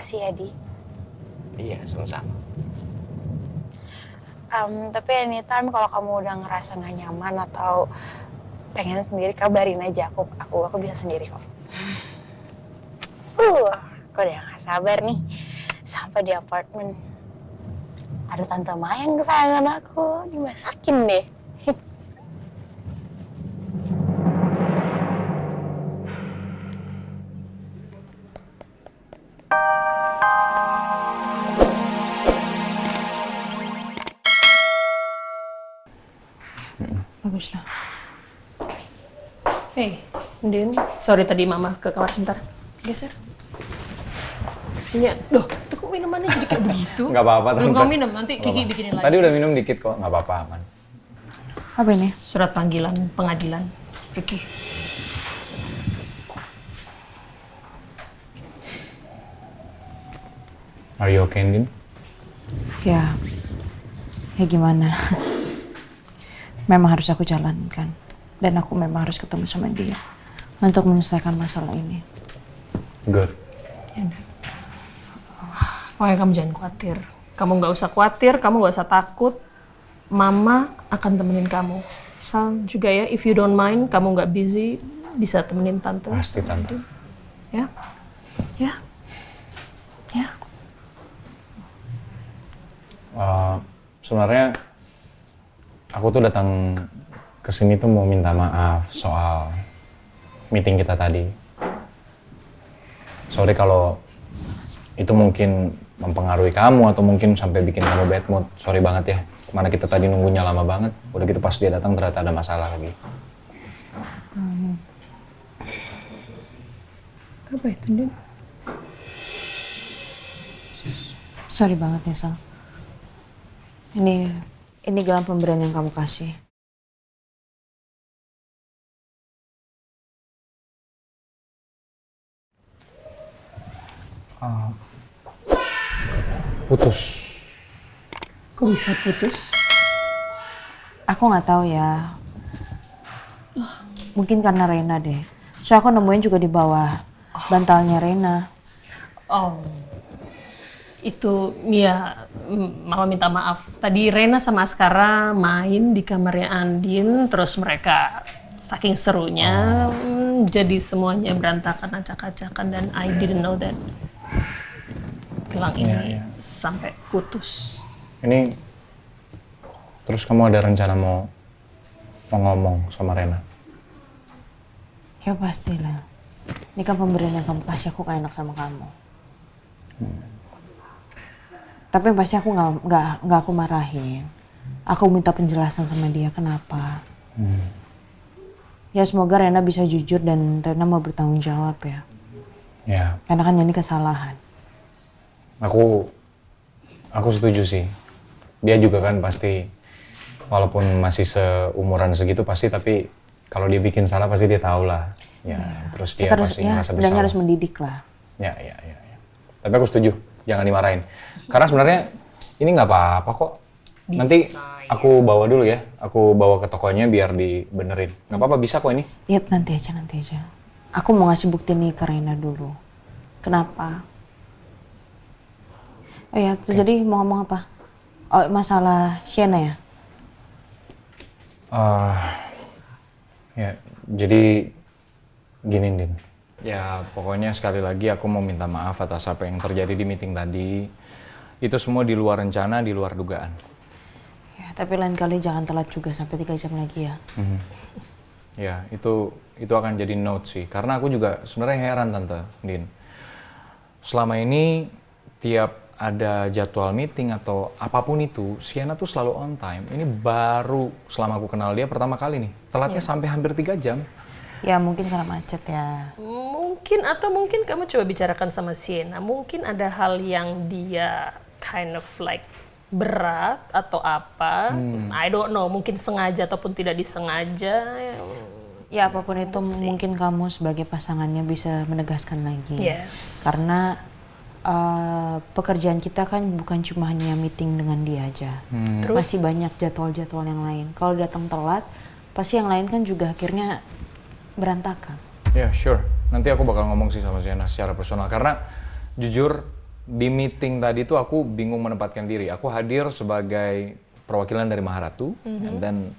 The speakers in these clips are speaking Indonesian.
Makasih ya, Di. Iya, sama-sama. Tapi anytime kalau kamu udah ngerasa nggak nyaman atau pengen sendiri, kabarin aja aku bisa sendiri kok. Aku udah nggak sabar nih sampai di apartemen. Ada Tante Mayang kesayangan aku, dimasakin deh. Baguslah. Hey, Din, sorry tadi mama ke kamar sebentar. Geser. Iya, loh, tuh kok minumannya jadi kayak begitu? Nggak apa-apa, Tante. Belum kamu minum, nanti Kiki bikinin lagi. Tadi udah minum dikit kok, nggak apa-apa, aman. Apa ini? Surat panggilan pengadilan. Ricky. Are you okay, Din? Ya gimana? Memang harus aku jalankan. Dan aku memang harus ketemu sama dia untuk menyelesaikan masalah ini. Good. Ya udah. Pokoknya kamu jangan khawatir. Kamu nggak usah khawatir, kamu nggak usah takut. Mama akan temenin kamu. Sal juga ya, if you don't mind, kamu nggak busy, bisa temenin Tante. Pasti, Tante. Ya? Ya? Ya? Sebenarnya aku tuh datang ke sini tuh mau minta maaf soal meeting kita tadi. Sorry kalau itu mungkin mempengaruhi kamu atau mungkin sampai bikin kamu bad mood. Sorry banget ya. Mana kita tadi nunggunya lama banget. Udah gitu pas dia datang ternyata ada masalah lagi. Apa itu, Din? Sorry banget ya, Sal. Ini gelang pemberian yang kamu kasih. Putus. Kok bisa putus? Aku nggak tahu ya. Mungkin karena Reina deh. So aku nemuin juga di bawah bantalnya Reina. Oh, itu ya mama minta maaf. Tadi Rena sama Askara main di kamarnya Andin, terus mereka saking serunya jadi semuanya berantakan, acak-acakan dan I didn't know that gelang ini sampai putus. Ini terus kamu ada rencana mau ngomong sama Rena? Ya pastilah. Ini kan pemberian yang kamu kasih, aku gak enak sama kamu. Tapi pasti aku nggak aku marahin. Aku minta penjelasan sama dia kenapa. Ya semoga Rena bisa jujur dan Rena mau bertanggung jawab ya. Ya. Karena kan ini kesalahan. Aku setuju sih. Dia juga kan pasti walaupun masih seumuran segitu pasti, tapi kalau dia bikin salah pasti dia tahu lah. Ya, terus dia pasti merasa bersalah. Sebenarnya harus mendidik lah. Ya. Tapi aku setuju, jangan dimarahin. Karena sebenarnya ini nggak apa-apa kok. Bisa, nanti aku bawa dulu ya. Aku bawa ke tokonya biar dibenerin. Nggak apa-apa, bisa kok ini. Iya, nanti aja. Aku mau ngasih bukti nih ke Rena dulu. Kenapa? Oh ya, jadi mau ngomong apa? Oh, masalah Sienna ya? Ya, jadi gini, Din. Ya, pokoknya sekali lagi aku mau minta maaf atas apa yang terjadi di meeting tadi. Itu semua di luar rencana, di luar dugaan. Ya, tapi lain kali jangan telat juga sampai 3 jam lagi ya. Ya, itu akan jadi note sih. Karena aku juga sebenarnya heran, Tante, Din. Selama ini tiap ada jadwal meeting atau apapun itu, Sienna tuh selalu on time. Ini baru selama aku kenal dia pertama kali nih. Telatnya sampai hampir 3 jam. Ya mungkin karena macet ya. Mungkin kamu coba bicarakan sama Sienna. Mungkin ada hal yang dia kind of like berat atau apa. I don't know, mungkin sengaja ataupun tidak disengaja. Ya apapun itu mungkin kamu sebagai pasangannya bisa menegaskan lagi. Yes. Karena pekerjaan kita kan bukan cuma hanya meeting dengan dia aja. Masih banyak jadwal-jadwal yang lain. Kalau datang telat, pasti yang lain kan juga akhirnya berantakan. Ya, sure. Nanti aku bakal ngomong sih sama Sienna secara personal. Karena jujur, di meeting tadi tuh aku bingung menempatkan diri. Aku hadir sebagai perwakilan dari Maharatu, dan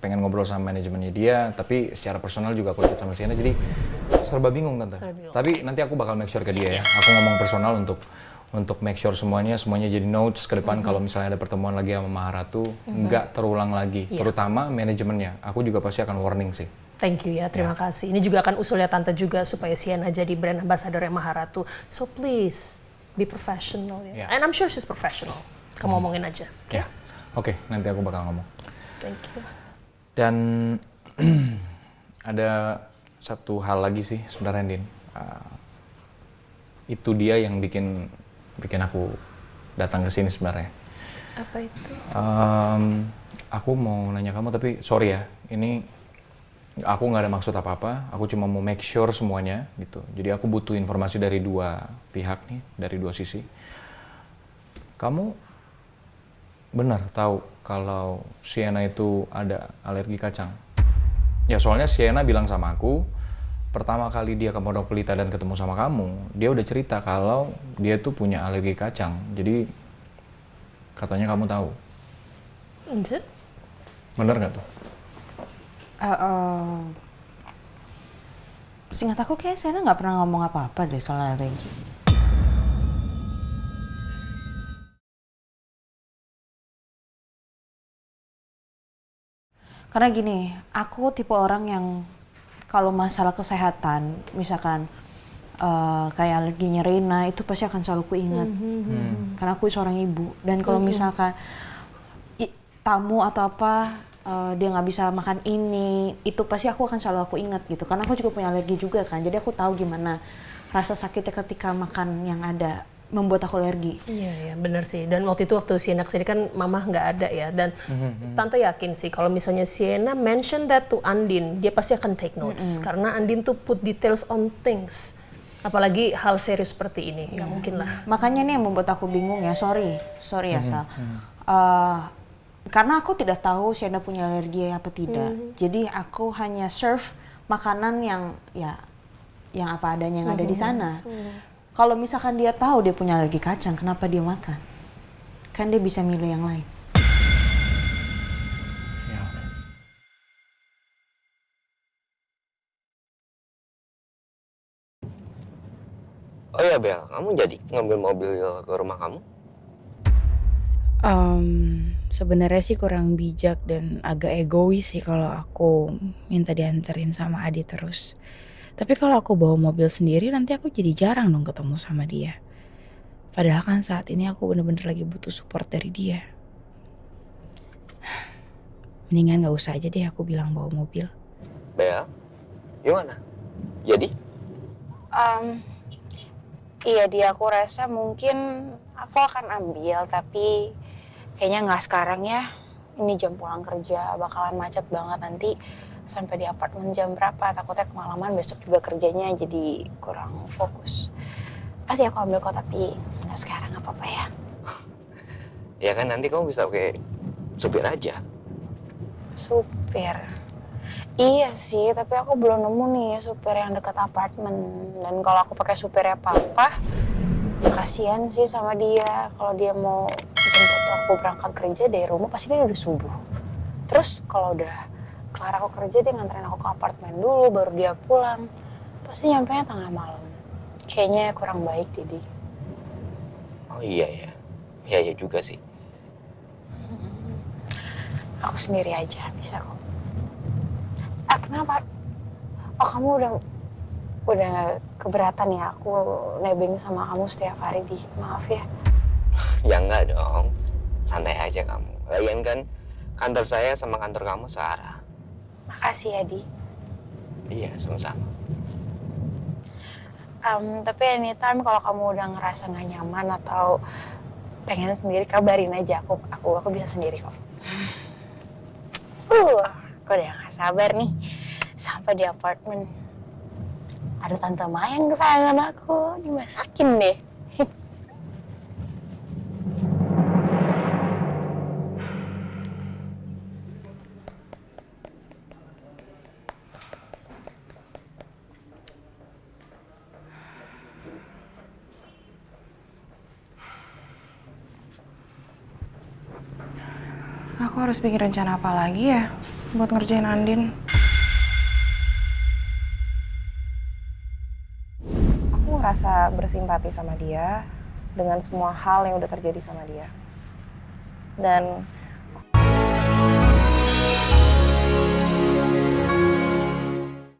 pengen ngobrol sama manajemennya dia, tapi secara personal juga aku ikut sama Sienna, jadi serba bingung tante. Tapi nanti aku bakal make sure ke dia ya. Aku ngomong personal untuk make sure semuanya jadi notes ke depan kalau misalnya ada pertemuan lagi sama Maharatu, nggak terulang lagi. Terutama manajemennya. Aku juga pasti akan warning sih. Thank you ya, terima kasih. Ini juga akan usulnya Tante juga supaya Sienna jadi brand ambassador Maharatu. So please, be professional ya. And I'm sure she's professional. Kamu ngomongin aja. Ya, oke, nanti aku bakal ngomong. Thank you. Dan ada satu hal lagi sih sebenarnya, Din. Itu dia yang bikin aku datang ke sini sebenarnya. Apa itu? Aku mau nanya kamu, tapi sorry ya, ini aku nggak ada maksud apa-apa. Aku cuma mau make sure semuanya gitu. Jadi aku butuh informasi dari dua pihak nih, dari dua sisi. Kamu benar tahu kalau Sienna itu ada alergi kacang? Ya soalnya Sienna bilang sama aku, pertama kali dia ke Pondok Pelita dan ketemu sama kamu, dia udah cerita kalau dia tuh punya alergi kacang. Jadi katanya kamu tahu. Is it? Bener nggak tuh? Seingat aku kayak Sienna nggak pernah ngomong apa-apa deh soal alergi. Karena gini, aku tipe orang yang kalau masalah kesehatan, misalkan kayak alerginya Reina, itu pasti akan selalu kuingat. Karena aku seorang ibu. Dan kalau misalkan tamu atau apa, dia nggak bisa makan ini, itu pasti aku akan selalu aku ingat gitu. Karena aku juga punya alergi juga kan, jadi aku tahu gimana rasa sakitnya ketika makan yang ada membuat aku alergi. Iya, benar sih. Dan waktu itu waktu Sienna kesini kan Mama nggak ada ya. Dan Tante yakin sih kalau misalnya Sienna mention that to Andin, dia pasti akan take notes. Karena Andin tuh put details on things. Apalagi hal serius seperti ini, nggak mungkin lah. Makanya nih yang membuat aku bingung ya, sorry ya Sal. Karena aku tidak tahu Sienna punya alergi apa tidak. Jadi aku hanya serve makanan yang apa adanya yang ada di sana. Kalau misalkan dia tahu dia punya alergi kacang, kenapa dia makan? Kan dia bisa milih yang lain. Ya. Oh iya Bel, kamu jadi ngambil mobil ke rumah kamu? Sebenarnya sih kurang bijak dan agak egois sih kalau aku minta dianterin sama Adi terus. Tapi kalau aku bawa mobil sendiri nanti aku jadi jarang dong ketemu sama dia. Padahal kan saat ini aku bener-bener lagi butuh support dari dia. Mendingan gak usah aja deh aku bilang bawa mobil. Bel, gimana? Jadi? Iya dia, aku rasa mungkin aku akan ambil, tapi kayaknya nggak sekarang ya. Ini jam pulang kerja, bakalan macet banget nanti. Sampai di apartemen jam berapa, takutnya kemalaman besok juga kerjanya jadi kurang fokus. Pasti aku ambil kok, tapi nggak sekarang, nggak apa-apa ya. Ya kan nanti kamu bisa pakai supir aja. Supir? Iya sih, tapi aku belum nemu nih supir yang dekat apartemen. Dan kalau aku pakai supirnya papa, kasihan sih sama dia. Kalau dia mau jemput aku berangkat kerja dari rumah, pasti dia udah subuh. Terus kalau udah kelar aku kerja, dia nganterin aku ke apartemen dulu, baru dia pulang. Pasti nyampenya tengah malam. Kayaknya kurang baik, Didi. Oh iya ya, iya juga sih. Aku sendiri aja, bisa kok. Kenapa? Oh, kamu udah keberatan ya aku nebeng sama kamu setiap hari, Di. Maaf ya. Ya enggak dong, santai aja kamu. Lagian kan kantor saya sama kantor kamu searah. Makasih ya, Di. Iya, sama-sama. Tapi anytime kalau kamu udah ngerasa nggak nyaman atau pengen sendiri, kabarin aja. Aku bisa sendiri kok. Aku udah nggak sabar nih sampai di apartemen. Ada Tante Mayang kesayangan aku, dimasakin deh. Aku harus bikin rencana apa lagi ya buat ngerjain Andin. Aku ngerasa bersimpati sama dia dengan semua hal yang udah terjadi sama dia. Dan